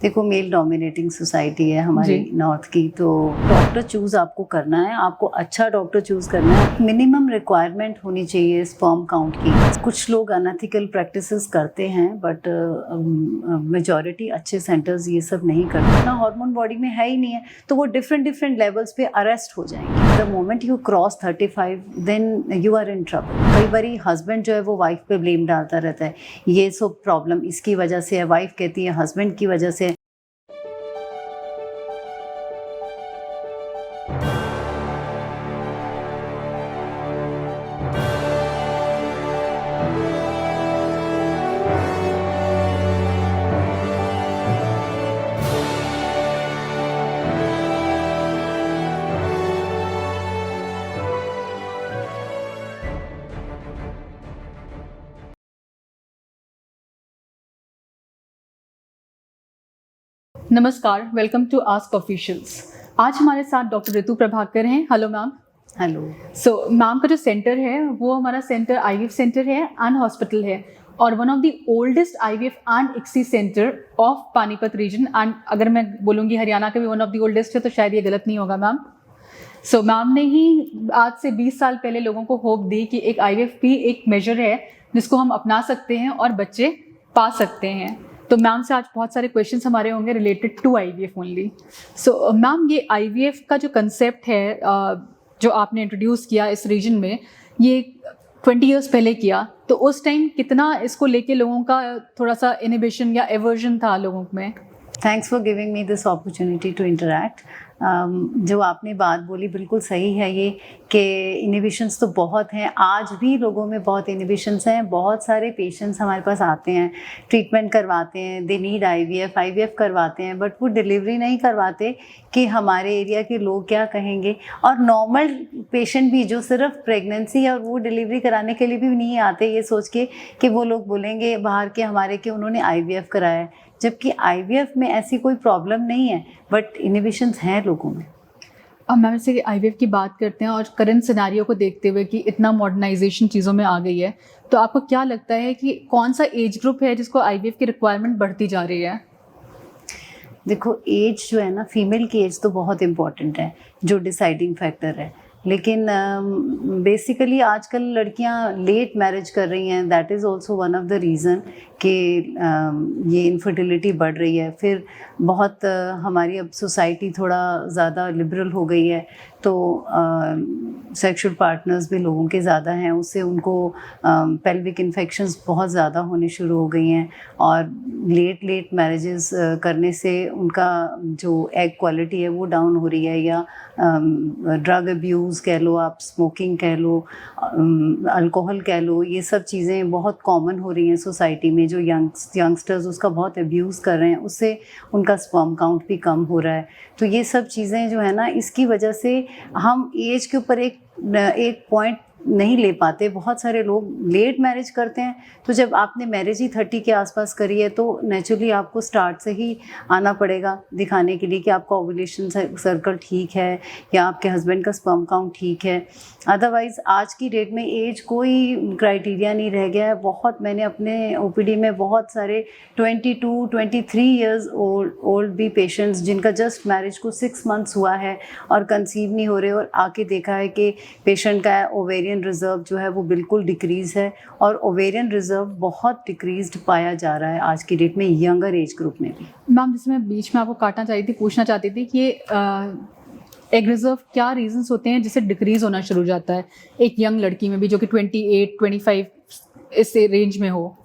देखो, male dominating society है हमारी नॉर्थ की, तो डॉक्टर चूज़ आपको करना है, आपको अच्छा डॉक्टर चूज़ करना है। मिनिमम रिक्वायरमेंट होनी चाहिए स्पर्म काउंट की। कुछ लोग अनएथिकल प्रैक्टिसेस करते हैं, बट मेजॉरिटी अच्छे सेंटर्स ये सब नहीं करते ना। हार्मोन बॉडी में है ही नहीं है, तो वो डिफरेंट लेवल्स पे अरेस्ट हो जाएंगे। The moment you cross 35 then you are in trouble. कई बार हस्बैंड जो है वो वाइफ पे ब्लेम डालता रहता है, ये सब प्रॉब्लम इसकी वजह से है, वाइफ कहती है हस्बैंड की वजह से। नमस्कार, वेलकम टू आस्क ऑफिशियल्स। आज हमारे साथ डॉक्टर ऋतु प्रभाकर हैं। Hello ma'am. Hello. So ma'am का जो सेंटर है वो हमारा सेंटर आईवीएफ सेंटर है एंड हॉस्पिटल है, और one of the oldest IVF and ICSI centre of Panipat region. And अगर मैं बोलूँगी हरियाणा का भी वन ऑफ द ओल्डेस्ट है तो शायद ये गलत नहीं होगा मैम। सो मैम ने ही आज से 20 साल पहले लोगों को होप दी कि एक आईवीएफ भी एक मेजर है जिसको हम अपना सकते हैं और बच्चे पा सकते हैं। तो मैम से आज बहुत सारे क्वेश्चंस हमारे होंगे related to IVF only. So ma'am, ये आईवीएफ का जो कंसेप्ट है जो आपने इंट्रोड्यूस किया इस रीजन में, ये 20 इयर्स पहले किया, तो उस टाइम कितना इसको लेके लोगों का थोड़ा सा इनहिबिशन या एवर्जन था लोगों में? Thanks for giving me this opportunity to interact. जो आपने बात बोली बिल्कुल सही है, ये कि इनहिबिशंस तो बहुत हैं, आज भी लोगों में बहुत इनहिबिशंस हैं। बहुत सारे पेशेंट्स हमारे पास आते हैं, ट्रीटमेंट करवाते हैं, दे नीड आईवीएफ करवाते हैं, बट वो डिलीवरी नहीं करवाते कि हमारे एरिया के लोग क्या कहेंगे। और नॉर्मल पेशेंट भी जो सिर्फ प्रेगनेंसी और वो डिलीवरी कराने के लिए भी नहीं आते, ये सोच के कि वो लोग बोलेंगे बाहर के हमारे कि उन्होंने आईवीएफ कराया है, जबकि आईवीएफ में ऐसी कोई प्रॉब्लम नहीं है, बट इनहिबिशंस हैं लोगों में। अब मैम से आईवीएफ की बात करते हैं और करंट सिनेरियो को देखते हुए कि इतना मॉडर्नाइजेशन चीज़ों में आ गई है, तो आपको क्या लगता है कि कौन सा एज ग्रुप है जिसको आईवीएफ की रिक्वायरमेंट बढ़ती जा रही है? देखो, एज जो है ना, फीमेल की एज तो बहुत इम्पॉर्टेंट है, जो डिसाइडिंग फैक्टर है, लेकिन बेसिकली आजकल लड़कियां लेट मैरिज कर रही हैं। That is also one of the reason कि ये इनफर्टिलिटी बढ़ रही है। फिर बहुत हमारी अब सोसाइटी थोड़ा ज़्यादा लिबरल हो गई है, तो सेक्सुअल पार्टनर्स भी लोगों के ज़्यादा हैं, उससे उनको पेल्विक इन्फेक्शंस बहुत ज़्यादा होने शुरू हो गई हैं, और लेट मैरिजेस करने से उनका जो एग क्वालिटी है वो डाउन हो रही है, या ड्रग अब्यूज़ कह लो, आप स्मोकिंग कह लो, अल्कोहल कह लो, ये सब चीज़ें बहुत कॉमन हो रही हैं सोसाइटी में। जो यंगस्टर्स उसका बहुत अब्यूज़ कर रहे हैं, उससे उनका स्पर्म काउंट भी कम हो रहा है। तो ये सब चीज़ें जो है ना, इसकी वजह से हम एज के ऊपर एक पॉइंट नहीं ले पाते। बहुत सारे लोग लेट मैरिज करते हैं, तो जब आपने मैरिज ही 30 के आसपास करी है, तो नेचुरली आपको स्टार्ट से ही आना पड़ेगा दिखाने के लिए कि आपका ओव्यूलेशन सर्कल ठीक है या आपके हस्बैंड का स्पर्म काउंट ठीक है। अदरवाइज़ आज की डेट में एज कोई क्राइटेरिया नहीं रह गया है। बहुत, मैंने अपने ओपीडी में बहुत सारे 22-23 ईयर्स ओल्ड भी पेशेंट्स जिनका जस्ट मैरिज को 6 मंथ्स हुआ है और कंसीव नहीं हो रहे, और आके देखा है कि पेशेंट का ओवेरियन रिजर्व जो है वो बिल्कुल डिक्रीज़ है, और ओवेरियन रिजर्व बहुत डिक्रीज्ड पाया जा रहा है आज की डेट में यंगर एज ग्रुप में भी। मैम, जिसमें मैं बीच में आपको काटना चाहती थी, पूछना चाहती थी कि एग रिजर्व क्या रीजंस होते हैं जिससे डिक्रीज होना शुरू हो जाता है एक यंग लड़की में भी जो कि 28-25 इस रेंज में हो?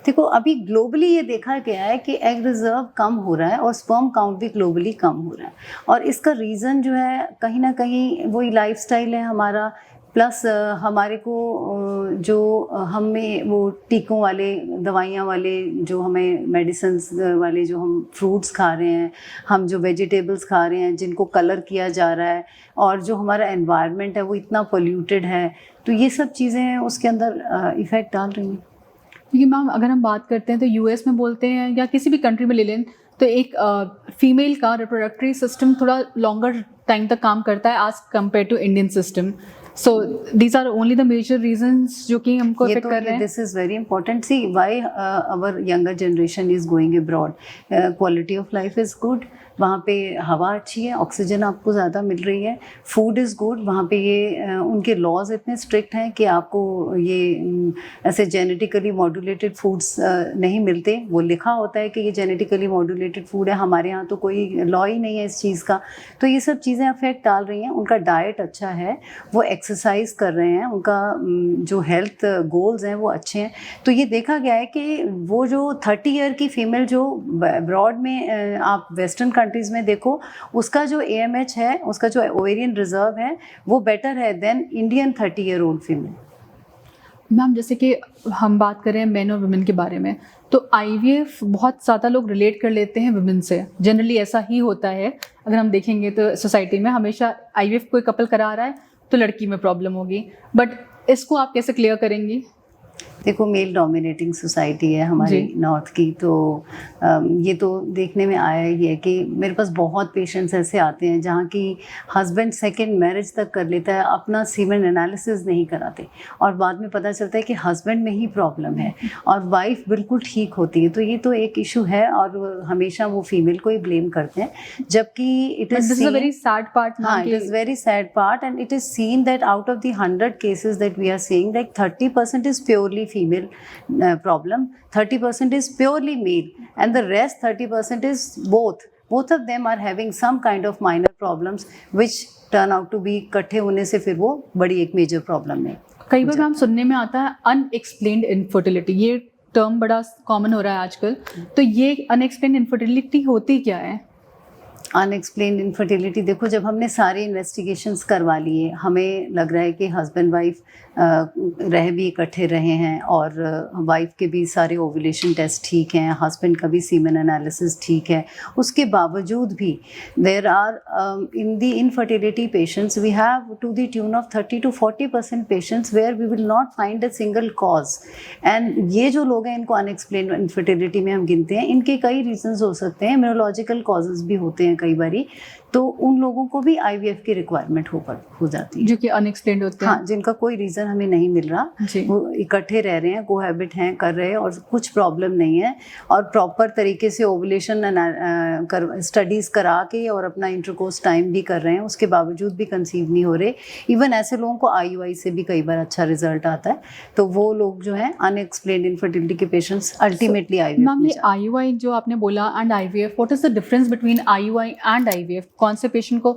देखो, अभी ग्लोबली ये देखा गया है कि एग रिजर्व कम हो रहा है और स्पर्म काउंट भी ग्लोबली कम हो रहा है, और इसका रीज़न जो है कहीं ना कहीं वही लाइफस्टाइल है हमारा, प्लस हमारे को जो हमें वो टीकों वाले, दवाइयाँ वाले, जो हमें मेडिसिन्स वाले, जो हम फ्रूट्स खा रहे हैं, हम जो वेजिटेबल्स खा रहे हैं जिनको कलर किया जा रहा है, और जो हमारा एनवायरनमेंट है वो इतना पोल्यूटेड है, तो ये सब चीज़ें उसके अंदर इफ़ेक्ट डाल रही हैं। क्योंकि मैम अगर हम बात करते हैं तो यूएस में बोलते हैं या किसी भी कंट्री में ले लें, तो एक फीमेल का रिप्रोडक्टरी सिस्टम थोड़ा लॉन्गर टाइम तक काम करता है as compare to Indian system. So these are only the major reasons जो कि हमको ये अफेक्ट तो कर रहे हैं. This is very important. See why our younger generation is going abroad. Quality of life is good, वहाँ पे हवा अच्छी है, ऑक्सीजन आपको ज़्यादा मिल रही है, फूड इज़ गुड. वहाँ पे ये उनके लॉज इतने स्ट्रिक्ट हैं कि आपको ये ऐसे जेनेटिकली मॉड्यूलेटेड फूड्स नहीं मिलते. वो लिखा होता है कि ये जेनेटिकली मॉड्यूलेटेड फूड है, हमारे यहाँ तो कोई लॉ ही नहीं है इस चीज़ का. तो ये सब चीज़ें अफेक्ट डाल रही हैं. उनका डाइट अच्छा है, वो एक्सरसाइज कर रहे हैं, उनका जो हेल्थ गोल्स हैं वो अच्छे हैं. तो ये देखा गया है कि वो जो 30 ईयर की फीमेल जो अब्रॉड में आप वेस्टर्न कंट्रीज़ में देखो, उसका जो AMH है, उसका जो ओवेरियन रिजर्व है वो बेटर है then Indian 30 year old female. Ma'am जैसे कि हम बात कर रहे हैं मेन और वुमेन के बारे में, तो IVF बहुत ज़्यादा लोग रिलेट कर लेते हैं वुमेन से. जनरली ऐसा ही होता है. अगर हम देखेंगे तो सोसाइटी में हमेशा IVF कोई कपल करा रहा है तो लड़की में प्रॉब्लम होगी. बट इसको आप कैसे क्लियर करेंगी? देखो, मेल डोमिनेटिंग सोसाइटी है हमारे नॉर्थ की, तो ये तो देखने में आया ही है कि मेरे पास बहुत पेशेंट्स ऐसे आते हैं जहाँ की हस्बैंड सेकंड मैरिज तक कर लेता है, अपना सीमेन एनालिसिस नहीं कराते, और बाद में पता चलता है कि हस्बैंड में ही प्रॉब्लम है और वाइफ बिल्कुल ठीक होती है. तो ये तो एक इशू है और हमेशा वो फीमेल को ही ब्लेम करते हैं, जबकि it is very sad part. हाँ, it is very sad part, and it is seen that out of the 100 cases that we are seeing, like 30% is purely female problem, 30% is purely male, and the rest 30% is both of them are having some kind of minor problems which turn out to be इकट्ठे होने से फिर वो बड़ी एक major problem है. कई बार ma'am सुनने में आता है अनएक्सप्लेन्ड इनफर्टिलिटी, ये टर्म बड़ा कॉमन हो रहा है आजकल. तो ये अनएक्सप्लेन्ड इनफर्टिलिटी होती क्या है? अनएक्सप्लेन्ड इनफर्टिलिटी, देखो, जब हमने सारे इन्वेस्टिगेशंस करवा लिए, हमें लग रहा है कि हस्बैंड वाइफ रह भी इकट्ठे रहे हैं और वाइफ के भी सारे ओव्यूलेशन टेस्ट ठीक हैं, हस्बैंड का भी सीमेन एनालिसिस ठीक है, उसके बावजूद भी there are in the infertility patients we have to the tune of 30 to 40% patients where we will not find a single cause. And ये जो लोग हैं इनको अनएक्सप्लेन्ड इनफर्टिलिटी में हम गिनते हैं. इनके कई रीजंस हो सकते हैं, न्यूरोलॉजिकल कॉजेज भी होते हैं कई बारी, तो उन लोगों को भी IVF की रिक्वायरमेंट हो जाती है, जो कि अनएक्सप्लेन्ड होते हैं. हाँ, जिनका कोई रीज़न हमें नहीं मिल रहा, वो इकट्ठे रह रहे हैं, कोहैबिट हैं, कर रहे हैं और कुछ प्रॉब्लम नहीं है, और प्रॉपर तरीके से ओवुलेशन स्टडीज़ करा के और अपना इंटरकोर्स टाइम भी कर रहे हैं, उसके बावजूद भी कंसीव नहीं हो रहे. इवन ऐसे लोगों को IUI से भी कई बार अच्छा रिजल्ट आता है. तो वो लोग जो हैं अनएक्सप्लेन्ड इनफर्टिलिटी के पेशेंट्स अल्टीमेटली IVF. मैम ये IUI जो आपने बोला and IVF, what is the difference between IUI and IVF? कौन से पेशेंट को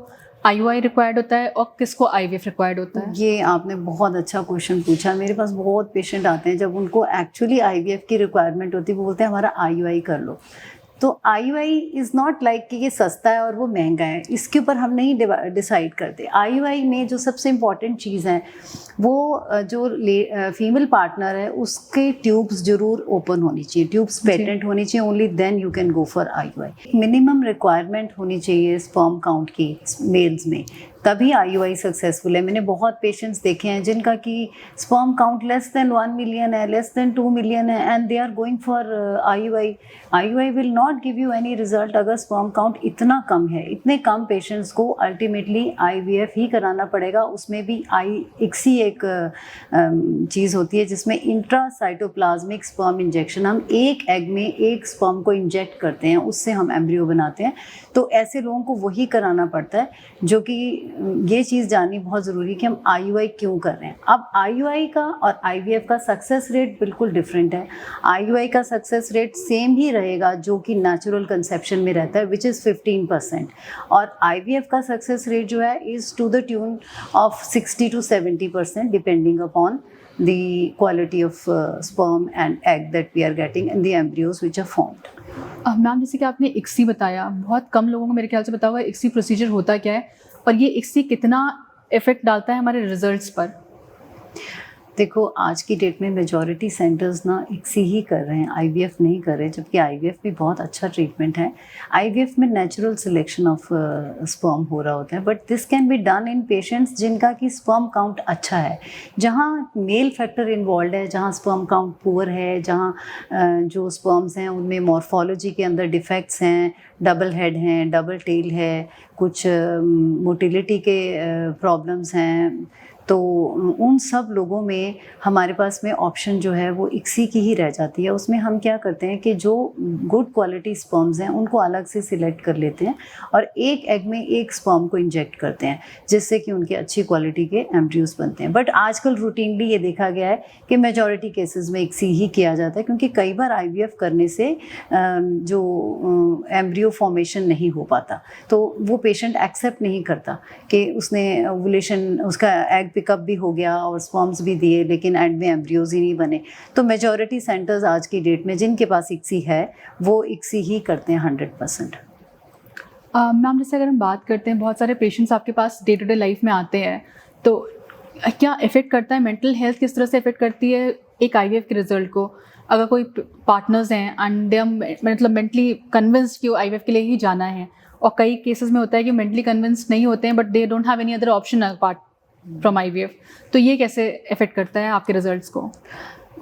IUI रिक्वायर्ड होता है और किसको IVF रिक्वायर्ड होता है? ये आपने बहुत अच्छा क्वेश्चन पूछा. मेरे पास बहुत पेशेंट आते हैं जब उनको एक्चुअली IVF की रिक्वायरमेंट होती है, वो बोलते हैं हमारा IUI कर लो. तो IUI इज़ नॉट लाइक कि ये सस्ता है और वो महंगा है, इसके ऊपर हम नहीं डिसाइड करते. IUI में जो सबसे इम्पॉर्टेंट चीज़ है वो जो फीमेल पार्टनर है उसके ट्यूब्स जरूर ओपन होनी चाहिए, ट्यूब्स पेटेंट होनी चाहिए. Only then you can go for IUI. Minimum requirement होनी चाहिए स्पर्म काउंट की मेल्स में, तभी IUI सक्सेसफुल है. मैंने बहुत पेशेंट्स देखे हैं जिनका कि sperm count less than 1 million है, लेस देन 2 मिलियन है, and they are going for IUI. IUI will not give you any result अगर स्पर्म काउंट इतना कम है. इतने कम पेशेंट्स को अल्टीमेटली IVF ही कराना पड़ेगा. उसमें भी ICSI एक चीज़ होती है जिसमें इंट्रासाइटोप्लाज्मिक स्पर्म इंजेक्शन, हम एक एग में एक स्पर्म को इंजेक्ट करते हैं, उससे हम एम्ब्रियो बनाते हैं. तो ऐसे लोगों को वही कराना पड़ता है, जो कि ये चीज़ जाननी बहुत ज़रूरी है कि हम IUI क्यों कर रहे हैं. अब IUI का और IVF का सक्सेस रेट बिल्कुल डिफरेंट है. IUI का सक्सेस रेट सेम ही रहेगा जो कि नेचुरल कंसेप्शन में रहता है, विच इज़ 15%, और IVF का सक्सेस रेट जो है is to the tune of 60 to 70% depending upon the quality of sperm and egg that we are getting in the embryos which are formed. Ma'am जैसे कि आपने ICSI बताया, बहुत कम लोगों को मेरे ख्याल से पता हुआ ICSI प्रोसीजर होता क्या है और ये ICSI कितना इफेक्ट डालता है हमारे रिजल्ट्स पर? देखो, आज की डेट में मेजॉरिटी सेंटर्स ना ICSI ही कर रहे हैं, IVF नहीं कर रहे, जबकि IVF भी बहुत अच्छा ट्रीटमेंट है. IVF में नेचुरल सिलेक्शन ऑफ स्पर्म हो रहा होता है, but this can be done in patients जिनका कि स्पर्म काउंट अच्छा है. जहाँ मेल फैक्टर इन्वॉल्व है, जहाँ स्पर्म काउंट पुअर है, जहाँ जो स्पर्म्स हैं उनमें मॉर्फोलॉजी के अंदर डिफेक्ट्स हैं, डबल हेड हैं, डबल टेल है, कुछ मोटिलिटी के प्रॉब्लम्स हैं, तो उन सब लोगों में हमारे पास में ऑप्शन जो है वो इक्सी की ही रह जाती है। उसमें हम क्या करते हैं कि जो गुड क्वालिटी स्पर्म्स हैं उनको अलग से सिलेक्ट कर लेते हैं और एक एग में एक स्पर्म को इंजेक्ट करते हैं, जिससे कि उनके अच्छी क्वालिटी के एम्ब्रियोज बनते हैं। बट आजकल रूटीनली ये देखा गया है कि मेजॉरिटी केसेस में इक्सी ही किया जाता है, क्योंकि कई बार आईवीएफ करने से जो एम्ब्रियो फॉर्मेशन नहीं हो पाता, तो वो पेशेंट एक्सेप्ट नहीं करता कि उसने ओवुलेशन, उसका एग पिकअप भी हो गया और स्पर्म्स भी दिए, लेकिन एंड में एम्ब्रियोज ही नहीं बने। तो मेजॉरिटी सेंटर्स आज की डेट में जिनके पास इक्सी है वो इक्सी ही करते हैं 100%। मैम, जैसे अगर हम बात करते हैं, बहुत सारे पेशेंट्स आपके पास डे टू डे लाइफ में आते हैं, तो क्या इफ़ेक्ट करता है, मेंटल हेल्थ किस तरह से इफ़ेक्ट करती है एक आईवीएफ के रिजल्ट को? अगर कोई पार्टनर्स हैं एंड दे मतलब मेंटली कन्विंस्ड कि वो आईवीएफ के लिए ही जाना है, और कई केसेस में होता है कि मेंटली कन्विंस्ड नहीं होते हैं but they don't have any other option apart from IVF, तो ये कैसे इफ़ेक्ट करता है आपके रिजल्ट्स को?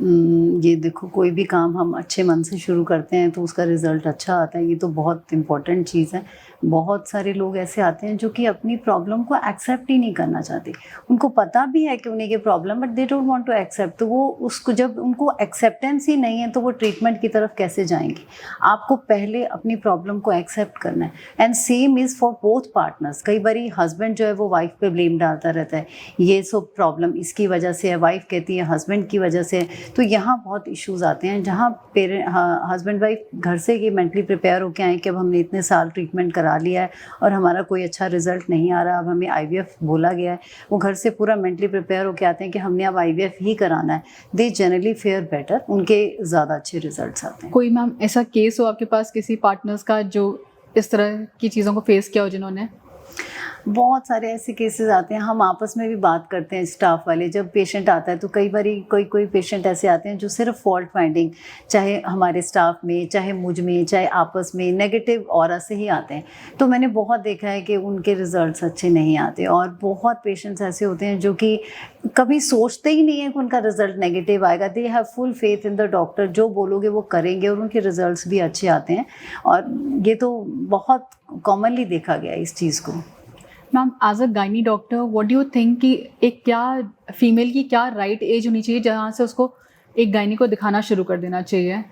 ये देखो, कोई भी काम हम अच्छे मन से शुरू करते हैं तो उसका रिज़ल्ट अच्छा आता है, ये तो बहुत इम्पॉर्टेंट चीज़ है। बहुत सारे लोग ऐसे आते हैं जो कि अपनी प्रॉब्लम को एक्सेप्ट ही नहीं करना चाहते, उनको पता भी है कि उन्हें ये problem, but they don't want to accept. तो वो उसको, जब उनको एक्सेप्टेंस ही नहीं है तो वो ट्रीटमेंट की तरफ कैसे जाएंगे? आपको पहले अपनी प्रॉब्लम को एक्सेप्ट करना है, and same is for both partners. कई बार हस्बैंड जो है वो वाइफ पे ब्लेम डालता रहता है, ये सब प्रॉब्लम इसकी वजह से है, वाइफ कहती है हस्बैंड की वजह से। तो यहाँ बहुत इश्यूज़ आते हैं जहाँ हस्बैंड वाइफ घर से ये मेंटली प्रिपेयर होके आए कि अब हमने इतने साल ट्रीटमेंट करा लिया है और हमारा कोई अच्छा रिजल्ट नहीं आ रहा, अब हमें आईवीएफ बोला गया है। वो घर से पूरा मेंटली प्रिपेयर होके आते हैं कि हमने अब आईवीएफ ही कराना है। दे जनरली फेयर बेटर, उनके ज़्यादा अच्छे रिजल्ट्स आते हैं। कोई मैम ऐसा केस हो आपके पास किसी पार्टनर्स का जो इस तरह की चीज़ों को फेस किया हो जिन्होंने? बहुत सारे ऐसे केसेस आते हैं, हम आपस में भी बात करते हैं स्टाफ वाले। जब पेशेंट आता है तो कई बार कोई पेशेंट ऐसे आते हैं जो सिर्फ फॉल्ट फाइंडिंग, चाहे हमारे स्टाफ में, चाहे मुझ में, चाहे आपस में, नेगेटिव ऑरा से ही आते हैं। तो मैंने बहुत देखा है कि उनके रिजल्ट्स अच्छे नहीं आते, और बहुत पेशेंट्स ऐसे होते हैं जो कि कभी सोचते ही नहीं है कि उनका रिजल्ट नेगेटिव आएगा। They have full faith in the doctor, जो बोलोगे वो करेंगे और उनके रिजल्ट्स भी अच्छे आते हैं। और ये तो बहुत कॉमनली देखा गया है इस चीज़ को। Ma'am, as a gynae doctor, what do you think कि एक क्या फीमेल की क्या राइट एज होनी चाहिए जहाँ से उसको एक गायनी को दिखाना शुरू कर देना चाहिए?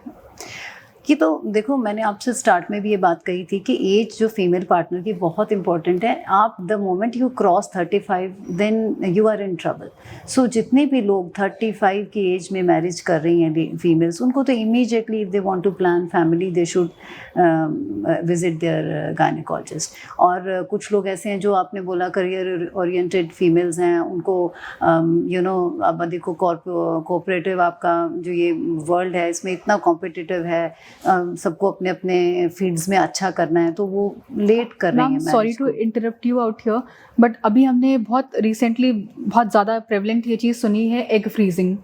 ये तो देखो, मैंने आपसे स्टार्ट में भी ये बात कही थी कि एज जो फीमेल पार्टनर की बहुत इंपॉर्टेंट है। आप the moment you cross 35 then you are in trouble. So जितने भी लोग 35 की एज में मैरिज कर रही हैं फीमेल्स, उनको तो immediately if they want to plan family they should visit their gynaecologist. और कुछ लोग ऐसे हैं जो आपने बोला करियर ओरिएंटेड फीमेल्स हैं, उनको अब देखो कोऑपरेटिव आपका जो ये वर्ल्ड है इसमें इतना कॉम्पिटिटिव है, सबको अपने अपने फील्ड्स में अच्छा करना है, तो वो लेट कर रही हैं। Sorry to interrupt you out here, but अभी हमने बहुत रिसेंटली बहुत ज़्यादा प्रेवलेंट ये चीज़ सुनी है, एग फ्रीजिंग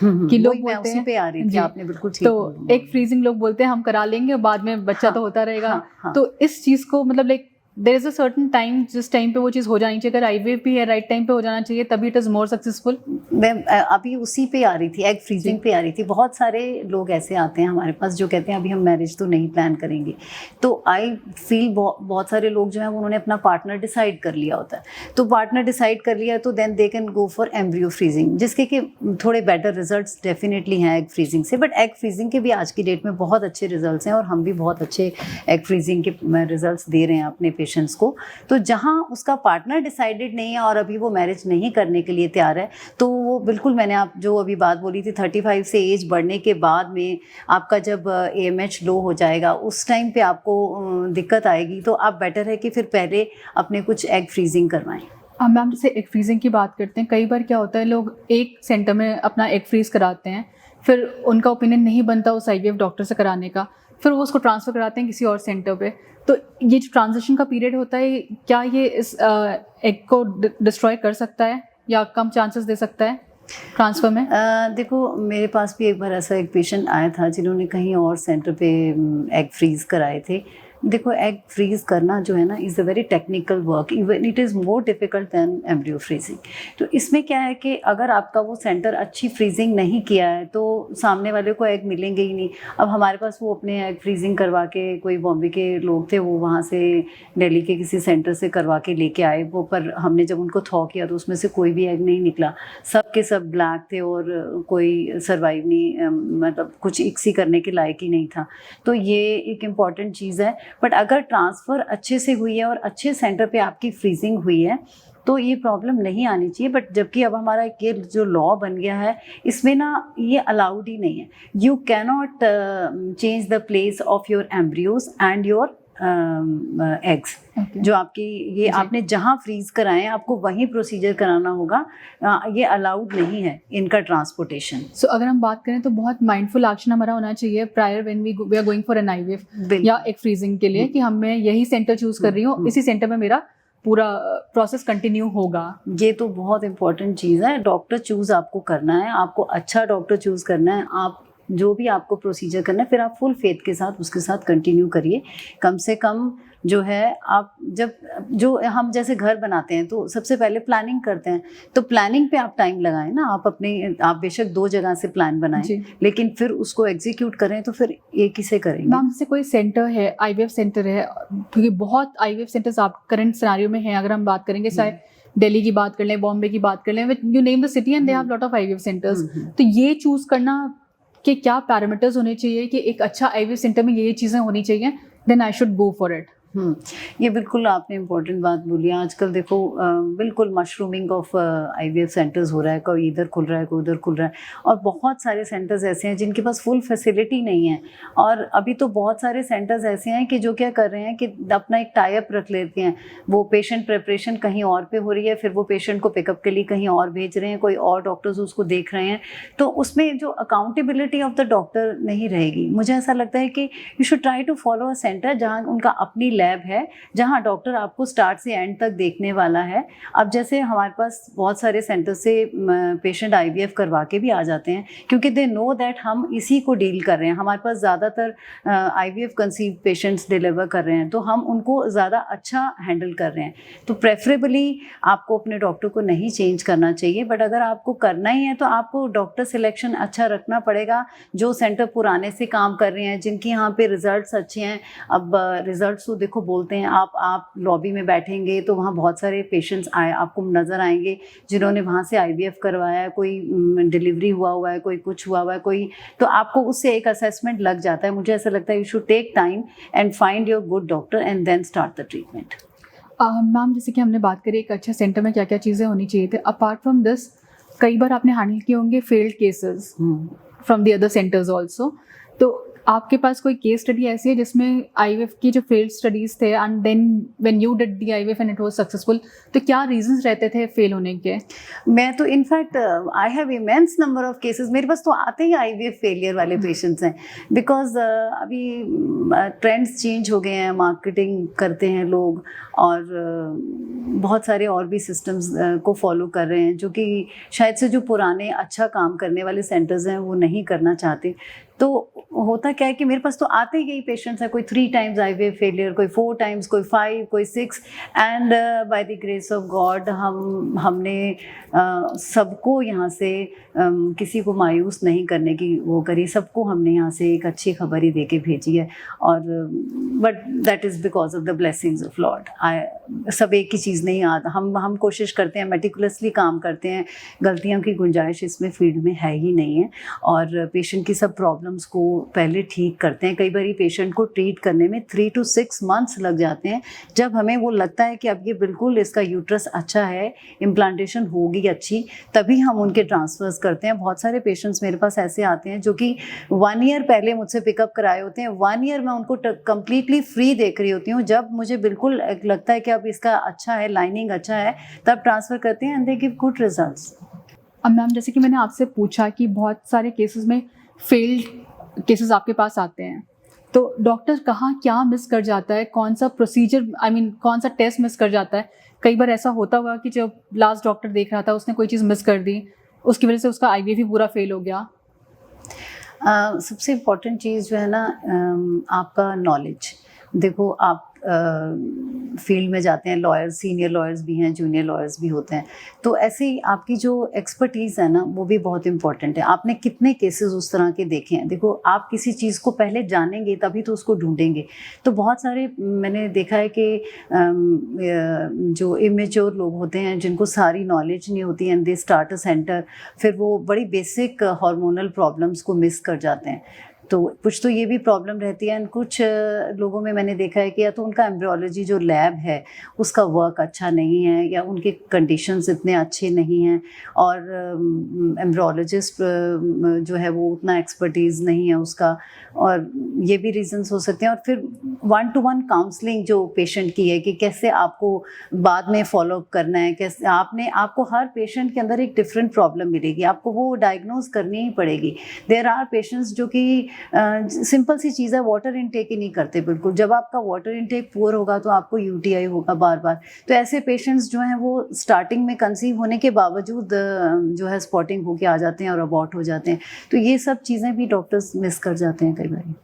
कि लोग बोलते हैं, पे आ रही थी, आपने बिल्कुल ठीक तो एग फ्रीजिंग लोग बोलते हैं हम करा लेंगे, बाद में बच्चा तो होता रहेगा। हाँ। तो इस चीज़ को मतलब like there is a certain time जिस टाइम पे वो चीज़ हो जानी चाहिए। अगर आईवीएफ भी है राइट टाइम पे हो जाना चाहिए, तभी इट इज़ मोर सक्सेसफुल। मैं अभी उसी पे आ रही थी, एग फ्रीजिंग पे आ रही थी। बहुत सारे लोग ऐसे आते हैं हमारे पास जो कहते हैं अभी हम मैरिज तो नहीं प्लान करेंगे। तो आई फील बहुत सारे लोग जो हैं उन्होंने अपना पार्टनर डिसाइड कर लिया होता है, तो पार्टनर डिसाइड कर लिया तो then they can go for embryo freezing, जिसके कि थोड़े बेटर रिजल्ट्स डेफिनेटली हैं एग फ्रीजिंग से। बट एग फ्रीजिंग के भी आज की डेट में बहुत अच्छे रिजल्ट्स हैं और हम भी बहुत अच्छे एग फ्रीजिंग के रिजल्ट्स दे रहे हैं अपने पेशेंट्स को। तो जहाँ उसका पार्टनर डिसाइडेड नहीं है और अभी वो मैरिज नहीं करने के लिए तैयार है, तो वो बिल्कुल, मैंने आप जो अभी बात बोली थी 35 से एज बढ़ने के बाद में आपका जब AMH लो हो जाएगा, उस टाइम पे आपको दिक्कत आएगी, तो आप बेटर है कि फिर पहले अपने कुछ एग फ्रीजिंग करवाएं। मैम, जैसे एग फ्रीजिंग की बात करते हैं, कई बार क्या होता है लोग एक सेंटर में अपना एग फ्रीज कराते हैं, फिर उनका ओपिनियन नहीं बनता उस IVF डॉक्टर से कराने का, फिर वो उसको ट्रांसफ़र कराते हैं किसी और सेंटर पे। तो ये जो ट्रांजिशन का पीरियड होता है, क्या ये इस एग को डिस्ट्रॉय कर सकता है या कम चांसेस दे सकता है ट्रांसफ़र में? देखो, मेरे पास भी एक बार ऐसा एक पेशेंट आया था जिन्होंने कहीं और सेंटर पे एग फ्रीज़ कराए थे। देखो एग फ्रीज करना जो है ना is a very technical work, even it is more difficult than embryo freezing. तो इसमें क्या है कि अगर आपका वो सेंटर अच्छी फ्रीजिंग नहीं किया है तो सामने वाले को एग मिलेंगे ही नहीं। अब हमारे पास वो अपने एग फ्रीजिंग करवा के, कोई बॉम्बे के लोग थे, वो वहाँ से दिल्ली के किसी सेंटर से करवा के लेके आए वो, पर हमने जब उनको थॉ किया तो उसमें से कोई भी एग नहीं निकला, सब के सब ब्लैक थे और कोई सर्वाइव नहीं, मतलब कुछ इक्सी करने के लायक ही नहीं था। तो ये एक इम्पॉर्टेंट चीज़ है। बट अगर ट्रांसफ़र अच्छे से हुई है और अच्छे सेंटर पे आपकी फ्रीजिंग हुई है तो ये प्रॉब्लम नहीं आनी चाहिए। बट जबकि अब हमारा ये जो लॉ बन गया है इसमें ना ये अलाउड ही नहीं है। You cannot change the place of your embryos and your eggs. जो आपकी ये आपने जहाँ फ्रीज कराएं आपको वहीं प्रोसीजर कराना होगा, ये अलाउड नहीं है इनका ट्रांसपोर्टेशन। सो अगर हम बात करें तो बहुत माइंडफुल एक्शन हमारा होना चाहिए prior when we are going for an IVF या एक फ्रीजिंग के लिए, कि हम मैं यही सेंटर चूज कर रही हूँ, इसी सेंटर में मेरा पूरा प्रोसेस कंटिन्यू होगा। ये तो बहुत इंपॉर्टेंट चीज़ है। डॉक्टर चूज़ आपको करना है, आपको अच्छा डॉक्टर चूज़ करना है। आप जो भी आपको प्रोसीजर करना है फिर आप फुल फेथ के साथ उसके साथ कंटिन्यू करिए। कम से कम जो है आप जब जो हम जैसे घर बनाते हैं तो सबसे पहले प्लानिंग करते हैं, तो प्लानिंग पे आप टाइम लगाएं ना। आप बेशक 2 जगह से प्लान बनाएं लेकिन फिर उसको एग्जीक्यूट करें तो फिर एक ही से करेंगे। मैम जैसे कोई सेंटर है, आईवीएफ सेंटर है, क्योंकि बहुत आईवीएफ सेंटर्स आप करंट सिनेरियो में हैं, अगर हम बात करेंगे चाहे दिल्ली की बात कर लें, बॉम्बे की बात कर लें, you name the city and they have lot of IVF centres. तो ये चूज करना कि क्या पैरामीटर्स होने चाहिए कि एक अच्छा आईवीएफ सेंटर में ये चीज़ें होनी चाहिए, then I should go for it. ये बिल्कुल आपने इम्पोर्टेंट बात बोली। आजकल देखो बिल्कुल मशरूमिंग ऑफ आईवीएफ सेंटर्स हो रहा है, कोई इधर खुल रहा है कोई उधर खुल रहा है, और बहुत सारे सेंटर्स ऐसे हैं जिनके पास फुल फैसिलिटी नहीं है। और अभी तो बहुत सारे सेंटर्स ऐसे हैं कि जो क्या कर रहे हैं कि अपना एक टाई अप रख लेते हैं, वो पेशेंट प्रेपरेशन कहीं और पे हो रही है, फिर वो पेशेंट को पिकअप के लिए कहीं और भेज रहे हैं, कोई और डॉक्टर्स उसको देख रहे हैं, तो उसमें जो अकाउंटेबिलिटी ऑफ द डॉक्टर नहीं रहेगी। मुझे ऐसा लगता है कि you should try to follow a centre जहाँ उनका अपनी लैब है, जहां डॉक्टर आपको स्टार्ट से एंड तक देखने वाला है। अब जैसे हमारे पास बहुत सारे सेंटर से पेशेंट आईवीएफ करवा के भी आ जाते हैं क्योंकि दे नो दैट हम इसी को डील कर रहे हैं। हमारे पास ज़्यादातर आईवीएफ कंसीव पेशेंट्स डिलीवर कर रहे हैं तो हम उनको ज़्यादा अच्छा हैंडल कर रहे हैं। तो प्रेफरेबली आपको अपने डॉक्टर को नहीं चेंज करना चाहिए, बट अगर आपको करना ही है तो आपको डॉक्टर सिलेक्शन अच्छा रखना पड़ेगा। जो सेंटर पुराने से काम कर रहे हैं, जिनके यहाँ पे रिजल्ट्स अच्छे हैं, अब रिजल्ट्स तो देखो बोलते हैं, आप लॉबी में बैठेंगे तो वहाँ बहुत सारे पेशेंट्स आपको नज़र आएंगे जिन्होंने वहाँ से आईवीएफ करवाया है, कोई डिलीवरी हुआ है, कोई कुछ हुआ है, कोई, तो आपको उससे एक असेसमेंट लग जाता है। मुझे ऐसा लगता है you should take time and find your good doctor and then start the treatment. Ma'am जैसे कि हमने बात करी एक अच्छे सेंटर में क्या क्या चीज़ें होनी चाहिए थे, अपार्ट फ्रॉम दिस कई बार आपने हैंडल किए होंगे failed cases from the other centres also, तो आपके पास कोई केस स्टडी ऐसी है जिसमें आईवीएफ की जो फेल्ड स्टडीज थे and then when you did the IVF and it was successful, तो क्या रीजंस रहते थे फेल होने के? मैं तो in fact I have immense number of cases, मेरे पास तो आते ही आईवीएफ फेलियर वाले पेशेंट्स हैं, बिकॉज अभी ट्रेंड्स चेंज हो गए हैं, मार्केटिंग करते हैं लोग और बहुत सारे और भी सिस्टम्स को फॉलो कर रहे हैं जो कि शायद से जो पुराने अच्छा काम करने वाले सेंटर्स हैं वो नहीं करना चाहते। तो होता क्या है कि मेरे पास तो आते ही पेशेंट्स हैं, कोई 3 टाइम्स आईवीएफ फेलियर, कोई 4 टाइम्स, कोई 5, कोई 6, and by the grace of God हमने सबको यहाँ से किसी को मायूस नहीं करने की वो करी, सबको हमने यहाँ से एक अच्छी खबर ही दे के भेजी है। और but that is because of the blessings of Lord. सब एक ही चीज़ नहीं आता, हम कोशिश करते हैं, मेटिकुलसली काम करते हैं, गलतियों की गुंजाइश इसमें फील्ड में है ही नहीं है, और पेशेंट की सब प्रॉब्लम्स को पहले ठीक करते हैं। कई बार पेशेंट को ट्रीट करने में 3 to 6 months लग जाते हैं। जब हमें वो लगता है कि अब ये बिल्कुल इसका यूट्रस अच्छा है, इम्प्लांटेशन होगी अच्छी, तभी हम उनके ट्रांसफर्स करते हैं। बहुत सारे पेशेंट्स मेरे पास ऐसे आते हैं जो कि 1 year पहले मुझसे पिकअप कराए होते हैं, 1 year मैं उनको कम्प्लीटली फ्री देख रही होती हूँ। जब मुझे बिल्कुल लगता है कि अब इसका अच्छा है, लाइनिंग अच्छा है, तब ट्रांसफ़र करते हैं and they give good results. अब मैम जैसे कि मैंने आपसे पूछा कि बहुत सारे केसेस में फेल्ड केसेस आपके पास आते हैं, तो डॉक्टर कहाँ क्या मिस कर जाता है, कौन सा प्रोसीजर कौन सा टेस्ट मिस कर जाता है? कई बार ऐसा होता हुआ कि जब लास्ट डॉक्टर देख रहा था उसने कोई चीज़ मिस कर दी, उसकी वजह से उसका आईवीएफ भी पूरा फेल हो गया। सबसे इम्पॉर्टेंट चीज़ जो है ना आपका नॉलेज, देखो आप फील्ड में जाते हैं, लॉयर्स, सीनियर लॉयर्स भी हैं, जूनियर लॉयर्स भी होते हैं, तो ऐसे ही आपकी जो एक्सपर्टीज़ है ना वो भी बहुत इंपॉर्टेंट है। आपने कितने केसेस उस तरह के देखे हैं? देखो आप किसी चीज़ को पहले जानेंगे तभी तो उसको ढूंढेंगे। तो बहुत सारे मैंने देखा है कि जो इमेच्योर लोग होते हैं जिनको सारी नॉलेज नहीं होती and they start a centre, फिर वो बड़ी बेसिक हार्मोनल प्रॉब्लम्स को मिस कर जाते हैं। तो कुछ तो ये भी प्रॉब्लम रहती है एंड कुछ लोगों में मैंने देखा है कि या तो उनका एम्ब्रियोलॉजी जो लैब है उसका वर्क अच्छा नहीं है या उनके कंडीशंस इतने अच्छे नहीं हैं और एम्ब्रियोलॉजिस्ट जो है वो उतना एक्सपर्टीज़ नहीं है उसका, और ये भी रीजंस हो सकते हैं। और फिर 1-to-1 काउंसलिंग जो पेशेंट की है कि कैसे आपको बाद में फॉलोअप करना है, कैसे आपको हर पेशेंट के अंदर एक डिफरेंट प्रॉब्लम मिलेगी, आपको वो डायग्नोज करनी ही पड़ेगी। देयर आर पेशेंट्स जो कि सिंपल सी चीज़ है, वाटर इनटेक ही नहीं करते बिल्कुल। जब आपका वाटर इनटेक पुअर होगा तो आपको यूटीआई होगा बार बार। तो ऐसे पेशेंट्स जो हैं वो स्टार्टिंग में कंसीव होने के बावजूद जो है स्पॉटिंग होके आ जाते हैं और अबॉर्ट हो जाते हैं। तो ये सब चीज़ें भी डॉक्टर्स मिस कर जाते हैं कई बार।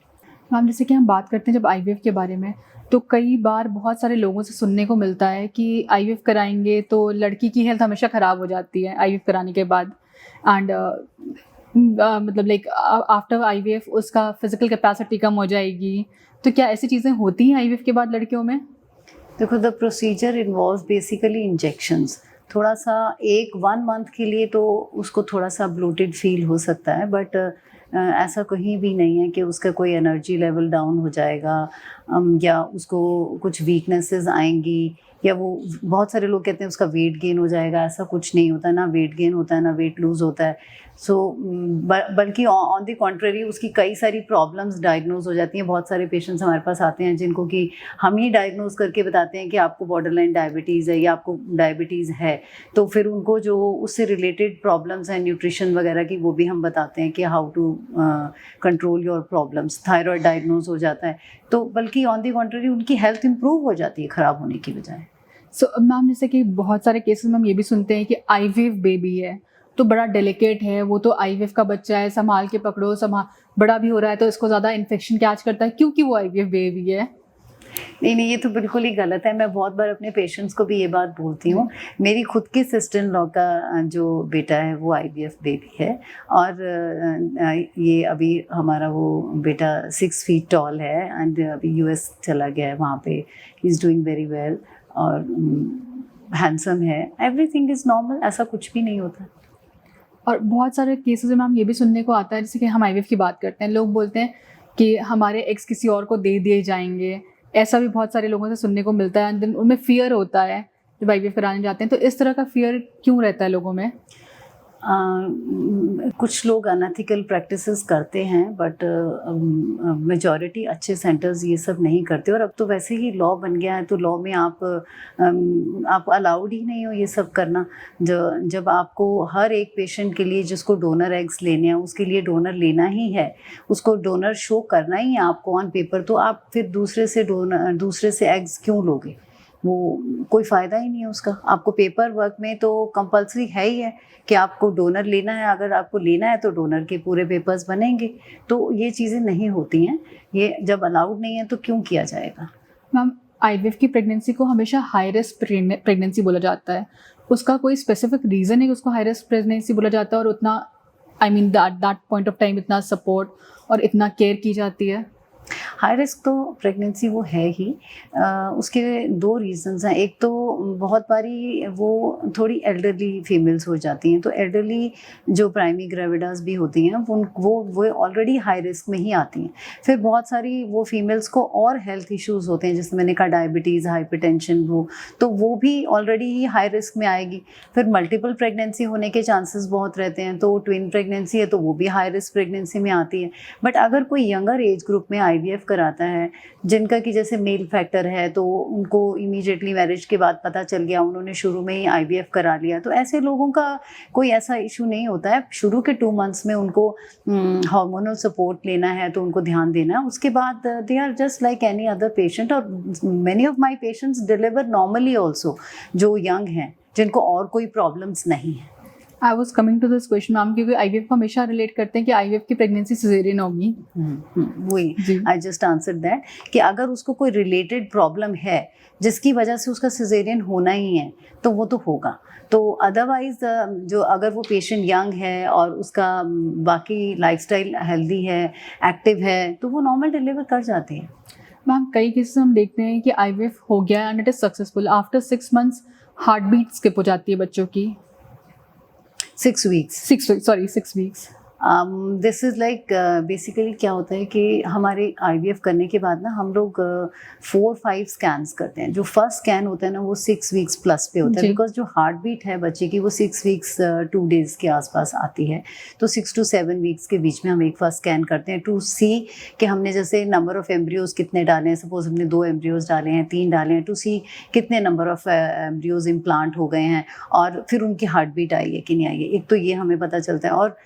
मैम जैसे कि हम बात करते हैं जब आईवीएफ के बारे में, तो कई बार बहुत सारे लोगों से सुनने को मिलता है कि आईवीएफ कराएंगे तो लड़की की हेल्थ हमेशा ख़राब हो जाती है आईवीएफ कराने के बाद। एंड मतलब लाइक आफ्टर आईवीएफ उसका फिजिकल कैपेसिटी कम हो जाएगी। तो क्या ऐसी चीज़ें होती हैं आईवीएफ के बाद लड़कियों में? देखो the procedure involve basically injections. थोड़ा सा 1 मंथ के लिए तो उसको थोड़ा सा ब्लोटेड फील हो सकता है, बट ऐसा कहीं भी नहीं है कि उसका कोई एनर्जी लेवल डाउन हो जाएगा या उसको कुछ वीकनेसेस आएंगी या वो बहुत सारे लोग कहते हैं उसका वेट गेन हो जाएगा। ऐसा कुछ नहीं होता, ना वेट गेन होता है ना वेट लूज़ होता है। सो बल्कि ऑन द कॉन्ट्ररी उसकी कई सारी प्रॉब्लम्स डायग्नोज हो जाती हैं। बहुत सारे पेशेंट्स हमारे पास आते हैं जिनको कि हम ही डायग्नोज करके बताते हैं कि आपको बॉर्डरलाइन डायबिटीज़ है या आपको डायबिटीज़ है, तो फिर उनको जो उससे रिलेटेड प्रॉब्लम्स हैं न्यूट्रिशन वगैरह की वो भी हम बताते हैं कि how to control your problems. Thyroid diagnose हो जाता है, तो बल्कि ऑन द कॉन्ट्ररी उनकी हेल्थ इंप्रूव हो जाती है ख़राब होने की बजाय। सो मैम जैसे कि बहुत सारे केसेस में हम ये भी सुनते हैं कि आईवीएफ बेबी है तो बड़ा डेलिकेट है, वो तो आईवीएफ का बच्चा है, संभाल के पकड़ो, बड़ा भी हो रहा है तो इसको ज़्यादा इन्फेक्शन कैच करता है क्योंकि वो आईवीएफ बेबी है। नहीं, ये तो बिल्कुल ही गलत है। मैं बहुत बार अपने पेशेंट्स को भी ये बात बोलती हूँ। मेरी खुद की सिस्टर इन लॉ का जो बेटा है वो आईवीएफ बेबी है और ये अभी हमारा वो बेटा 6 फीट टॉल है एंड अभी यूएस चला गया है, वहाँ पे he is doing very well और हैंडसम है। एवरीथिंग इज़ नॉर्मल, ऐसा कुछ भी नहीं होता। और बहुत सारे केसेस में हम ये भी सुनने को आता है, जैसे कि हम आईवीएफ की बात करते हैं, लोग बोलते हैं कि हमारे एक्स किसी और को दे दिए जाएंगे। ऐसा भी बहुत सारे लोगों से सुनने को मिलता है। एंड उनमें फियर होता है जब आईवीएफ कराने जाते हैं। तो इस तरह का फियर क्यों रहता है लोगों में? कुछ लोग अनएथिकल प्रैक्टिसेस करते हैं बट मेजॉरिटी अच्छे सेंटर्स ये सब नहीं करते। और अब तो वैसे ही लॉ बन गया है तो लॉ में आप अलाउड ही नहीं हो ये सब करना। जब आपको हर एक पेशेंट के लिए जिसको डोनर एग्स लेने हैं उसके लिए डोनर लेना ही है, उसको डोनर शो करना ही है आपको ऑन पेपर, तो आप फिर दूसरे से एग्स क्यों लोगे? वो कोई फ़ायदा ही नहीं है उसका। आपको पेपर वर्क में तो कंपलसरी है ही है कि आपको डोनर लेना है। अगर आपको लेना है तो डोनर के पूरे पेपर्स बनेंगे। तो ये चीज़ें नहीं होती हैं, ये जब अलाउड नहीं है तो क्यों किया जाएगा? मैम आईवीएफ की प्रेगनेंसी को हमेशा हाई रिस्क प्रेगनेंसी बोला जाता है। उसका कोई स्पेसिफिक रीज़न है कि उसको हाई रिस्क प्रेगनेंसी बोला जाता है और उतना दैट पॉइंट ऑफ टाइम इतना सपोर्ट और इतना केयर की जाती है? हाई रिस्क तो प्रेगनेंसी वो है ही। उसके 2 रीज़न्स हैं। एक तो बहुत बारी वो थोड़ी एल्डरली फीमेल्स हो जाती हैं, तो एल्डरली जो प्राइमरी ग्रेविडास भी होती हैं वो ऑलरेडी हाई रिस्क में ही आती हैं। फिर बहुत सारी वो फीमेल्स को और हेल्थ इश्यूज़ होते हैं, जैसे मैंने कहा डायबिटीज़, हाइपरटेंशन, वो भी ऑलरेडी ही हाई रिस्क में आएगी। फिर मल्टीपल प्रेगनेंसी होने के चांसेस बहुत रहते हैं, तो ट्विन प्रेगनेंसी है तो वो भी हाई रिस्क प्रेगनेंसी में आती है। बट अगर कोई यंगर एज ग्रुप में आईवीएफ कराता है, जिनका कि जैसे मेल फैक्टर है, तो उनको इमीडिएटली मैरिज के बाद पता चल गया, उन्होंने शुरू में ही आईवीएफ करा लिया, तो ऐसे लोगों का कोई ऐसा इशू नहीं होता है। शुरू के 2 मंथ्स में उनको हार्मोनल सपोर्ट लेना है तो उनको ध्यान देना है। उसके बाद they are just like any other patient. और many of my patients deliver normally also, जो यंग हैं, जिनको और कोई प्रॉब्लम्स नहीं है। I was coming to this question ma'am, क्योंकि आईवीएफ को हमेशा रिलेट करते हैं कि आईवीएफ की प्रेगनेंसी सिजेरियन होगी। वही आई जस्ट आंसर दैट कि अगर उसको कोई रिलेटेड प्रॉब्लम है जिसकी वजह से उसका सिजेरियन होना ही है तो वो तो होगा। तो अदरवाइज जो अगर वो पेशेंट यंग है और उसका बाकी लाइफस्टाइल हेल्दी है, एक्टिव है, तो वो नॉर्मल डिलीवर कर जाती है। मैम कई केसेस हम देखते हैं कि आईवीएफ हो गया and it is successful, after 6 months heart beat skip हो जाती है बच्चों की। 6 weeks। 6 weeks। This is like basically क्या होता है कि हमारे आईवीएफ करने के बाद ना हम लोग 4-5 स्कैन्स करते हैं। जो फर्स्ट स्कैन होता है ना वो 6 weeks प्लस पे होता है, बिकॉज जो हार्ट बीट है बच्चे की वो 6 weeks 2 days के आसपास आती है। तो 6 to 7 weeks के बीच में हम एक फर्स्ट स्कैन करते हैं टू सी कि हमने जैसे नंबर ऑफ एम्ब्रियोज कितने डाले हैं। सपोज हमने 2 एम्ब्रियोज डाले हैं, 3 डाले हैं, टू सी कितने नंबर ऑफ एम्ब्रियोज इम्प्लांट हो गए हैं और फिर उनकी हार्ट बीट आई है कि नहीं आई है। एक तो ये हमें पता चलता है, और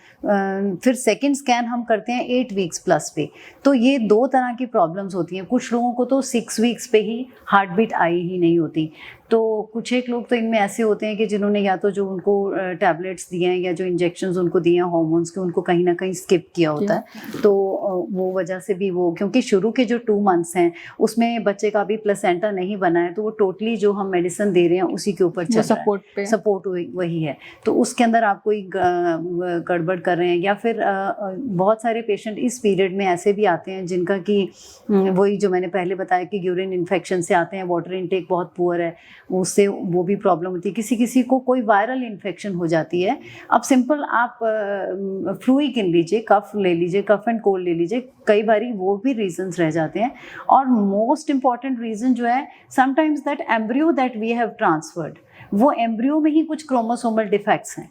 फिर सेकंड स्कैन हम करते हैं 8 weeks प्लस पे। तो ये 2 तरह की प्रॉब्लम्स होती हैं। कुछ लोगों को तो 6 weeks पे ही हार्ट बीट आई ही नहीं होती। तो कुछ एक लोग तो इनमें ऐसे होते हैं कि जिन्होंने या तो जो उनको टैबलेट्स दिए हैं या जो इंजेक्शंस उनको दिए हैं हार्मोन्स के, उनको कहीं ना कहीं स्किप किया होता है। तो वो वजह से भी वो, क्योंकि शुरू के जो 2 months हैं उसमें बच्चे का भी प्लेसेंटा नहीं बना है, तो वो टोटली जो हम मेडिसिन दे रहे हैं उसी के ऊपर चल रहा है, सपोर्ट वही है। तो उसके अंदर आप कोई गड़बड़ कर रहे हैं, या फिर बहुत सारे पेशेंट इस पीरियड में ऐसे भी आते हैं जिनका कि वही जो मैंने पहले बताया कि यूरिन इन्फेक्शन से आते हैं, वाटर इनटेक बहुत पुअर है, उससे वो भी प्रॉब्लम होती है। किसी किसी को कोई वायरल इन्फेक्शन हो जाती है। अब सिंपल आप फ्लू ही गिन लीजिए, कफ ले लीजिए, कफ एंड कोल्ड ले लीजिए, कई बारी वो भी रीजंस रह जाते हैं। और मोस्ट इम्पॉर्टेंट रीज़न जो है, sometimes that embryo that we have transferred, वो एम्ब्रियो में ही कुछ क्रोमोसोमल डिफेक्ट्स हैं।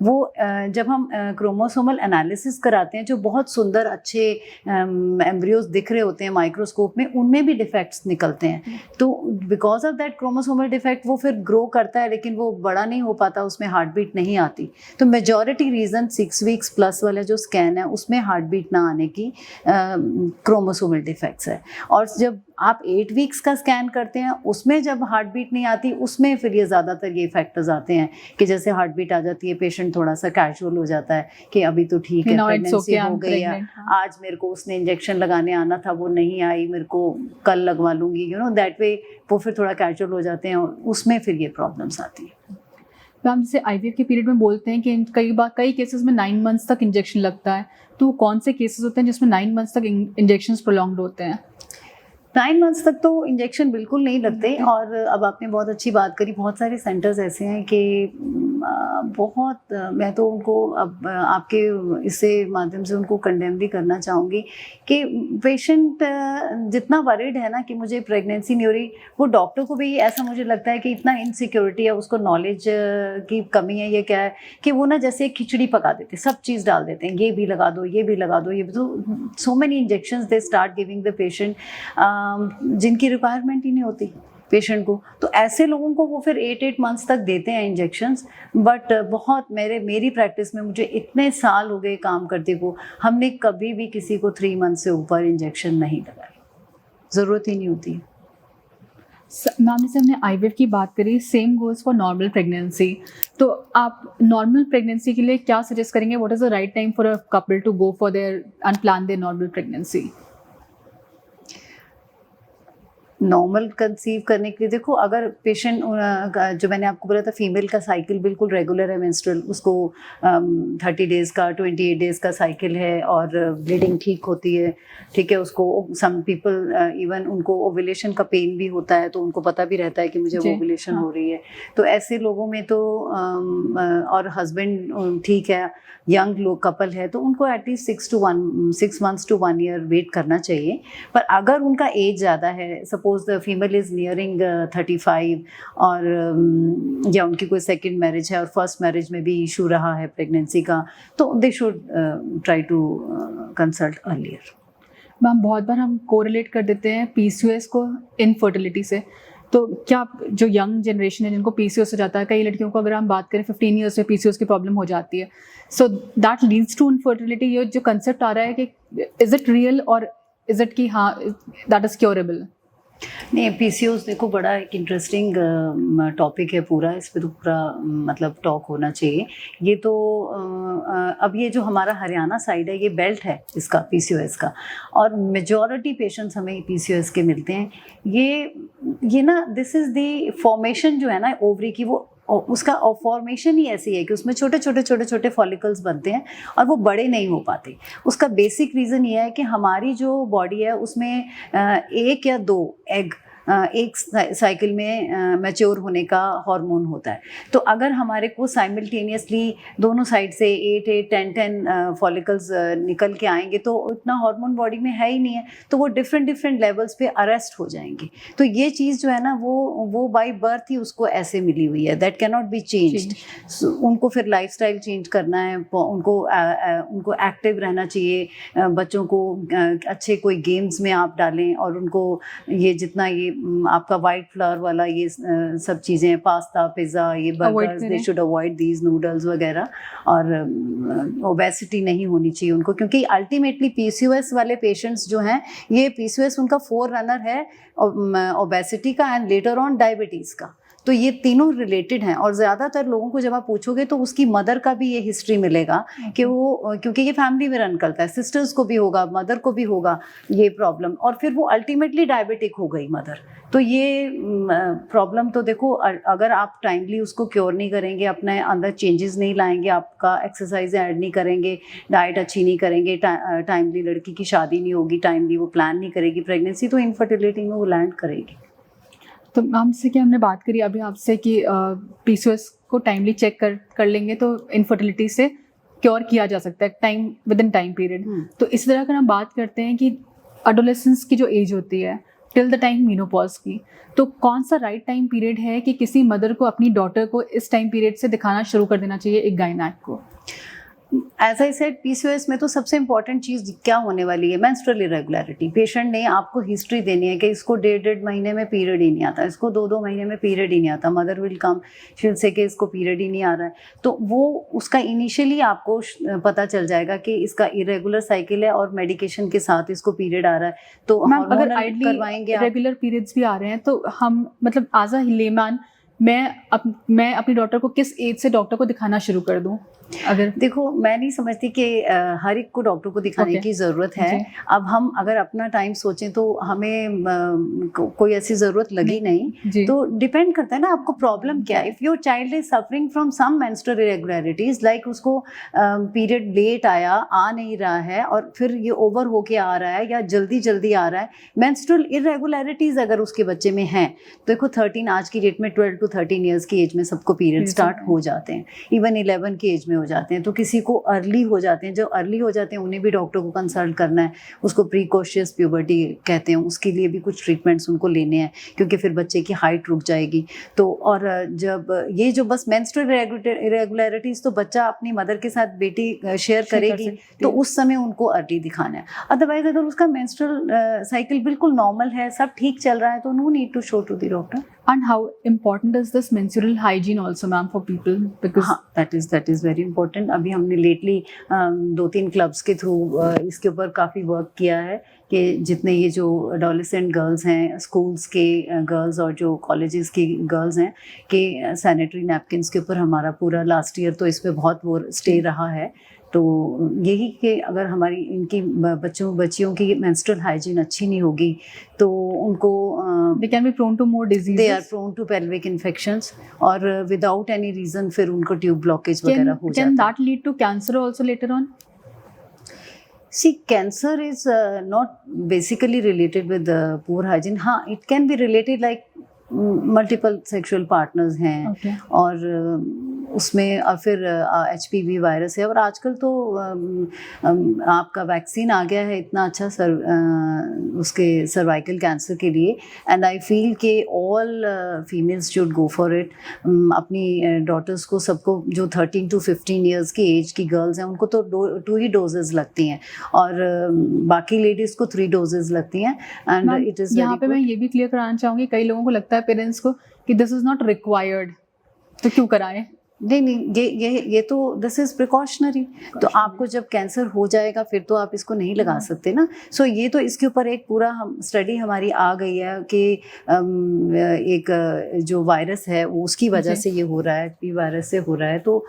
वो जब हम क्रोमोसोमल एनालिसिस कराते हैं, जो बहुत सुंदर अच्छे एम्ब्रियोज दिख रहे होते हैं माइक्रोस्कोप में, उनमें भी डिफेक्ट्स निकलते हैं। तो because of that chromosomal defect वो फिर ग्रो करता है, लेकिन वो बड़ा नहीं हो पाता, उसमें हार्ट बीट नहीं आती। तो मेजॉरिटी रीज़न 6 weeks प्लस वाला जो स्कैन है उसमें हार्ट बीट ना आने की क्रोमोसोमल डिफेक्ट्स है। और जब आप 8 weeks का स्कैन करते हैं उसमें जब हार्ट बीट नहीं आती, उसमें फिर ये ज़्यादातर ये फैक्टर्स आते हैं कि जैसे हार्ट बीट आ जाती है, पेशेंट थोड़ा सा कैजुअल हो जाता है कि अभी तो ठीक है, प्रेगनेंसी हो गई है, आज मेरे को उसने इंजेक्शन लगाने आना था वो नहीं आई, मेरे को कल लगवा लूँगी, दैट वे वो फिर थोड़ा कैजुअल हो जाते हैं और उसमें फिर ये प्रॉब्लम्स आती है। मैम जैसे आईवीएफ के पीरियड में बोलते हैं कि कई केसेस में 9 months तक इंजेक्शन लगता है, तो कौन से केसेस होते हैं जिसमें 9 months तक इंजेक्शंस प्रोलॉन्ग्ड होते हैं? 9 months तक तो इंजेक्शन बिल्कुल नहीं लगते। और अब आपने बहुत अच्छी बात करी, बहुत सारे सेंटर्स ऐसे हैं कि बहुत, मैं तो उनको अब आपके इससे माध्यम से उनको कंडेम भी करना चाहूँगी कि पेशेंट जितना वरीड है ना कि मुझे प्रेगनेंसी नहीं हो रही, वो डॉक्टर को भी ऐसा मुझे लगता है कि इतना इनसिक्योरिटी है, उसको नॉलेज की कमी है, ये क्या है कि वो ना जैसे खिचड़ी पका देते, सब चीज़ डाल देते हैं, ये भी लगा दो, ये भी लगा दो, ये भी। तो so many injections they start giving the patient जिनकी रिक्वायरमेंट ही नहीं होती पेशेंट को। तो ऐसे लोगों को वो फिर 8 months तक देते हैं इंजेक्शंस। बट बहुत मेरी प्रैक्टिस में, मुझे इतने साल हो गए काम करते को, हमने कभी भी किसी को 3 months से ऊपर इंजेक्शन नहीं लगाई, ज़रूरत ही नहीं होती। मैम जैसे हमने आईवीएफ की बात करी, same goes for normal pregnancy, तो आप नॉर्मल प्रेगनेंसी के लिए क्या सजेस्ट करेंगे? What is the right time for a couple to go for their and plan their normal pregnancy? Normal conceive करने के लिए देखो, अगर पेशेंट जो मैंने आपको बोला था, फीमेल का साइकिल बिल्कुल रेगुलर है मेंस्ट्रुअल, उसको 30 days का 28 days का साइकिल है और ब्लीडिंग ठीक होती है, ठीक है। उसको सम पीपल इवन उनको ओव्यूलेशन का पेन भी होता है, तो उनको पता भी रहता है कि मुझे ओव्यूलेशन हो रही है। तो ऐसे लोगों में तो और हस्बैंड ठीक है, यंग लोग कपल है, तो उनको at least 6 months to 1 year wait करना चाहिए। पर अगर उनका एज ज़्यादा है, suppose the female is nearing 35 और या उनकी कोई सेकंड मैरिज है और फर्स्ट मैरिज में भी इशू रहा है प्रेगनेंसी का, तो they should try to consult earlier. Ma'am बहुत बार हम कोरिलेट कर देते हैं पीसीओएस को इनफर्टिलिटी से, तो क्या जो यंग जनरेशन है जिनको पीसीओएस हो जाता है, कई लड़कियों को अगर हम बात करें 15 years से पीसीओएस की प्रॉब्लम हो जाती है, so that leads to infertility. ये जो कंसेप्ट आ रहा है कि इज इट रियल और इज इट कि हाँ दैट इज क्योरेबल? नहीं, पीसीओएस देखो बड़ा एक इंटरेस्टिंग टॉपिक है पूरा, इस पे तो पूरा मतलब टॉक होना चाहिए। ये तो अब ये जो हमारा हरियाणा साइड है, ये बेल्ट है इसका पीसीओएस का, और मेजॉरिटी पेशेंट्स हमें पीसीओएस के मिलते हैं। ये ना दिस इज़ द फॉर्मेशन जो है ना ओवरी की, वो उसका फॉर्मेशन ही ऐसी है कि उसमें छोटे छोटे फॉलिकल्स बनते हैं और वो बड़े नहीं हो पाते। उसका बेसिक रीज़न ये है कि हमारी जो बॉडी है उसमें एक या दो एग एक साइकिल में मैच्योर होने का हार्मोन होता है। तो अगर हमारे को साइमल्टेनियसली दोनों साइड से 8 10 फॉलिकल्स निकल के आएंगे तो इतना हार्मोन बॉडी में है ही नहीं है, तो वो डिफरेंट लेवल्स पे अरेस्ट हो जाएंगे। तो ये चीज़ जो है ना वो बाय बर्थ ही उसको ऐसे मिली हुई है, that can not be changed. उनको फिर लाइफस्टाइल चेंज करना है, उनको एक्टिव रहना चाहिए। बच्चों को अच्छे कोई गेम्स में आप डालें, और उनको ये जितना ये आपका वाइट फ्लावर वाला ये सब चीज़ें, पास्ता पिज़्ज़ा, ये burgers, they should avoid these noodles वगैरह। और ओबेसिटी नहीं होनी चाहिए उनको, क्योंकि अल्टीमेटली पीसीओएस वाले पेशेंट्स जो हैं, ये पीसीओएस उनका फोर रनर है ओबेसिटी का एंड लेटर ऑन डायबिटीज़ का। तो ये तीनों रिलेटेड हैं, और ज़्यादातर लोगों को जब आप पूछोगे तो उसकी मदर का भी ये हिस्ट्री मिलेगा कि वो, क्योंकि ये फैमिली में रन करता है, सिस्टर्स को भी होगा, मदर को भी होगा ये प्रॉब्लम, और फिर वो अल्टीमेटली डायबिटिक हो गई मदर। तो ये प्रॉब्लम तो देखो, अगर आप टाइमली उसको क्योर नहीं करेंगे, अपने अंदर चेंजेस नहीं लाएंगे, आपका एक्सरसाइज ऐड नहीं करेंगे, डाइट अच्छी नहीं करेंगे, टाइमली लड़की की शादी नहीं होगी, टाइमली वो प्लान नहीं करेगी प्रेगनेंसी, तो इनफर्टिलिटी में वो लैंड करेगी। तो मैम से क्या हमने बात करी अभी आपसे कि पीसीओएस को टाइमली चेक कर लेंगे तो इनफर्टिलिटी से क्योर किया जा सकता है time with in time period. तो इस तरह अगर हम बात करते हैं कि एडोलेसेंस की जो एज होती है टिल द टाइम मेनोपॉज की, तो कौन सा राइट टाइम पीरियड है कि किसी मदर को अपनी डॉटर को इस टाइम पीरियड से दिखाना शुरू कर देना चाहिए एक गायनेक को? एज आई सेड, पीसीओएस में तो सबसे इंपॉर्टेंट चीज़ क्या होने वाली है, मेंस्ट्रुअल इरेगुलरिटी। पेशेंट ने आपको हिस्ट्री देनी है कि इसको 1.5 महीने में पीरियड ही नहीं आता, इसको 2 महीने में पीरियड ही नहीं आता। Mother will come, she will say कि इसको पीरियड ही नहीं आ रहा है, तो वो उसका इनिशियली आपको पता चल जाएगा कि इसका इरेगुलर साइकिल है और मेडिकेशन के साथ इसको पीरियड आ रहा है। तो अगर करवाएंगे रेगुलर पीरियड्स भी आ रहे हैं तो हम मतलब एज अ लेमैन मैं अपनी डॉटर को किस एज से डॉक्टर को दिखाना शुरू कर दूं? अगर देखो, मैं नहीं समझती कि हर एक को डॉक्टर को दिखाने की ज़रूरत है। अब हम अगर अपना टाइम सोचें तो हमें कोई ऐसी ज़रूरत लगी नहीं। तो डिपेंड करता है ना आपको प्रॉब्लम क्या है। If your child is suffering from some menstrual irregularities, like उसको पीरियड लेट आया, आ नहीं रहा है, और फिर ये ओवर होके आ रहा है या जल्दी आ रहा है, मेंस्ट्रुअल इरेगुलरिटीज़ अगर उसके बच्चे में हैं, देखो 13 आज की डेट में 12 to 13 ईयर्स की एज में सबको पीरियड स्टार्ट हो जाते हैं, इवन 11 की एज में हो जाते हैं। तो किसी को अर्ली हो जाते हैं, जो अर्ली हो जाते हैं उन्हें भी डॉक्टर को कंसल्ट करना है। उसको प्रीकॉशियस प्यूबर्टी कहते हैं, उसके लिए भी कुछ ट्रीटमेंट्स उनको लेने हैं, क्योंकि फिर बच्चे की हाइट रुक जाएगी। तो और जब ये जो बस मेंस्ट्रुअल इरेगुलरिटीज़ तो बच्चा अपनी मदर के साथ बेटी शेयर करेगी, तो उस समय उनको अर्ली दिखाना है। अदरवाइज अगर उसका मेंस्ट्रुअल साइकिल बिल्कुल नॉर्मल है, सब ठीक चल रहा है, तो no need to show to the doctor. And how important is this menstrual hygiene also, ma'am, for people? Because that is very important. अभी हमने लेटली 2-3 क्लब्स के थ्रू इसके ऊपर काफ़ी वर्क किया है कि जितने ये जो एडोलेसेंट गर्ल्स हैं, स्कूल्स के गर्ल्स और जो कॉलेजेस की गर्ल्स हैं, कि सैनिटरी नैपकिन्स के ऊपर हमारा पूरा लास्ट ईयर तो इस पर बहुत वो स्टे रहा है। तो यही कि अगर हमारी इनकी बच्चियों की मेंस्ट्रुअल हाइजीन अच्छी नहीं होगी तो उनको they can be prone to more diseases. They are prone to pelvic infections, और विदाउट एनी रीजन फिर उनको ट्यूब ब्लॉकेज वगैरह हो जाता है। Can that lead to cancer also later on? See, cancer is not basically related with poor hygiene. हाँ, it can be related like multiple sexual partners हैं, और उसमें और फिर HPV वायरस है, और आजकल तो आपका वैक्सीन आ गया है इतना अच्छा उसके सर्वाइकल कैंसर के लिए। एंड आई फील कि all females should go for it. अपनी डॉटर्स को सबको जो 13 to 15 ईयर्स की एज की गर्ल्स हैं उनको तो 2 ही डोजेज़ लगती हैं, और बाकी लेडीज़ को 3 डोजेज़ लगती हैं। एंड इट इज़ यहाँ पे मैं ये भी क्लियर कराना चाहूँगी, कई लोगों को लगता है पेरेंट्स को कि दिस इज़ नॉट रिक्वायर्ड, तो क्यों कराएं? नहीं, ये तो दिस इज प्रिकॉशनरी। तो आपको जब कैंसर हो जाएगा फिर तो आप इसको नहीं लगा सकते ना। सो ये तो इसके ऊपर एक पूरा हम स्टडी हमारी आ गई है कि एक जो वायरस है वो उसकी वजह से ये हो रहा है, पी वायरस से हो रहा है। तो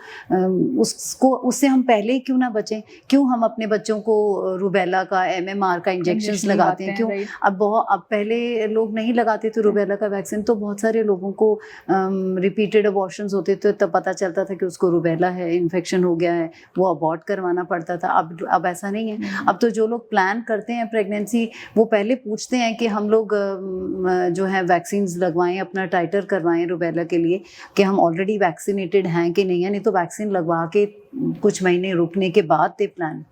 उससे हम पहले ही क्यों ना बचें? क्यों हम अपने बच्चों को रूबेला का MMR का इंजेक्शन लगाते हैं? क्यों? अब पहले लोग नहीं लगाते थे रूबेला का वैक्सीन, तो बहुत सारे लोगों को रिपीटेड अबॉर्शंस होते थे, तब पता चलता था कि उसको रूबेला है, इन्फेक्शन हो गया है, वो अबॉर्ट करवाना पड़ता था। अब ऐसा नहीं है। अब तो जो लोग प्लान करते हैं प्रेगनेंसी, वो पहले पूछते हैं कि हम लोग जो है वैक्सीन लगवाएं, अपना टाइटर करवाएं रूबेला के लिए, कि हम ऑलरेडी वैक्सीनेटेड हैं कि नहीं है। नहीं तो वैक्सीन लगवा के कुछ महीने रुकने के बाद दे प्लान।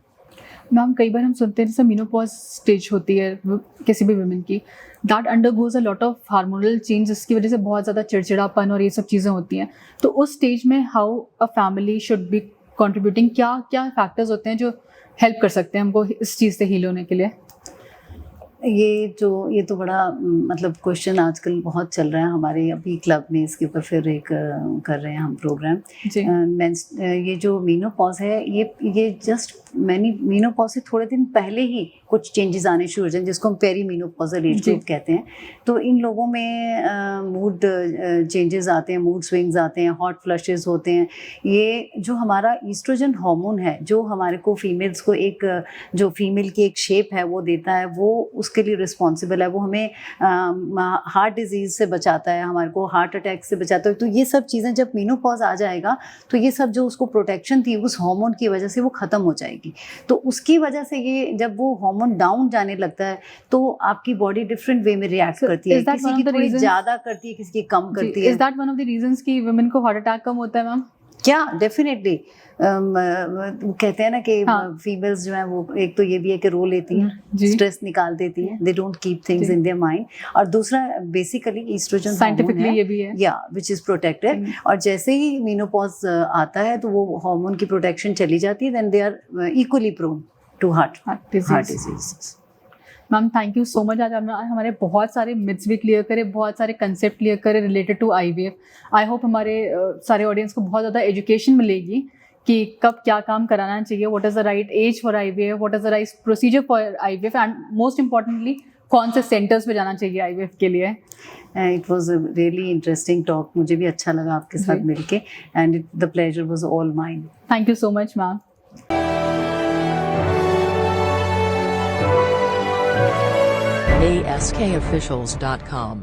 मैम कई बार हम सुनते हैं जैसे मेनोपॉज स्टेज होती है किसी भी वुमेन की, that undergoes a lot of hormonal change, जिसकी वजह से बहुत ज़्यादा चिड़चिड़ापन और ये सब चीज़ें होती हैं। तो उस स्टेज में how a family should be contributing, क्या क्या फैक्टर्स होते हैं जो हेल्प कर सकते हैं हमको इस चीज़ से हील होने के लिए? ये तो बड़ा मतलब क्वेश्चन आजकल बहुत चल रहा है हमारे अभी क्लब में। इसके ऊपर फिर एक कर रहे हैं हम प्रोग्राम। ये जो मीनोपॉज है, ये जस्ट मीनोपॉज से थोड़े दिन पहले ही कुछ चेंजेस आने शुरू हो जाए, जिसको हम पेरी मीनोपॉजल एज ग्रुप कहते हैं। तो इन लोगों में मूड चेंजेस आते हैं, मूड स्विंग्स आते हैं, हॉट फ्लशेस होते हैं। ये जो हमारा ईस्ट्रोजन हार्मोन है, जो हमारे को फीमेल्स को एक जो फीमेल की एक शेप है वो देता है, वो उसके लिए रिस्पॉन्सिबल है। वो हमें हार्ट डिजीज़ से बचाता है, हमारे को हार्ट अटैक से बचाता है। तो ये सब चीज़ें जब मीनोपॉज आ जाएगा तो ये सब जो उसको प्रोटेक्शन थी उस हार्मोन की वजह से वो ख़त्म हो जाएगी। तो उसकी वजह से ये जब वो हार्मोन डाउन जाने लगता है तो आपकी बॉडी डिफरेंट वे में रिएक्ट करती है। किसी की थोड़ी ज़्यादा करती है, किसी की कम करती है। Is that one of the reasons कि वुमेन को हार्ट अटैक कम होता है मैम? क्या डेफिनेटली कहते हैं ना कि फीमेल्स जो है वो एक तो ये भी है कि रो लेती हैं, स्ट्रेस निकाल देती हैं, they don't keep things in their mind. और दूसरा बेसिकली ईस्ट्रोजन साइंटिफिकली ये भी है, या व्हिच इज प्रोटेक्टेड। और जैसे ही मीनोपॉज आता है तो वो हार्मोन की प्रोटेक्शन चली जाती है, then they are equally prone to heart disease. Ma'am thank you so much. आज हमारे बहुत सारे मिथ्स भी क्लियर करे, बहुत सारे कंसेप्ट क्लियर करे related to IVF। I hope हमारे सारे ऑडियंस को बहुत ज़्यादा एजुकेशन मिलेगी कि कब क्या काम कराना चाहिए, what is the right age for IVF, what is the right procedure for IVF, and most importantly कौन से सेंटर्स पे जाना चाहिए IVF के लिए। It was a really interesting talk. मुझे भी अच्छा लगा आपके साथ मिलके, and the pleasure was all mine. Thank you so much ma'am. ASKofficials.com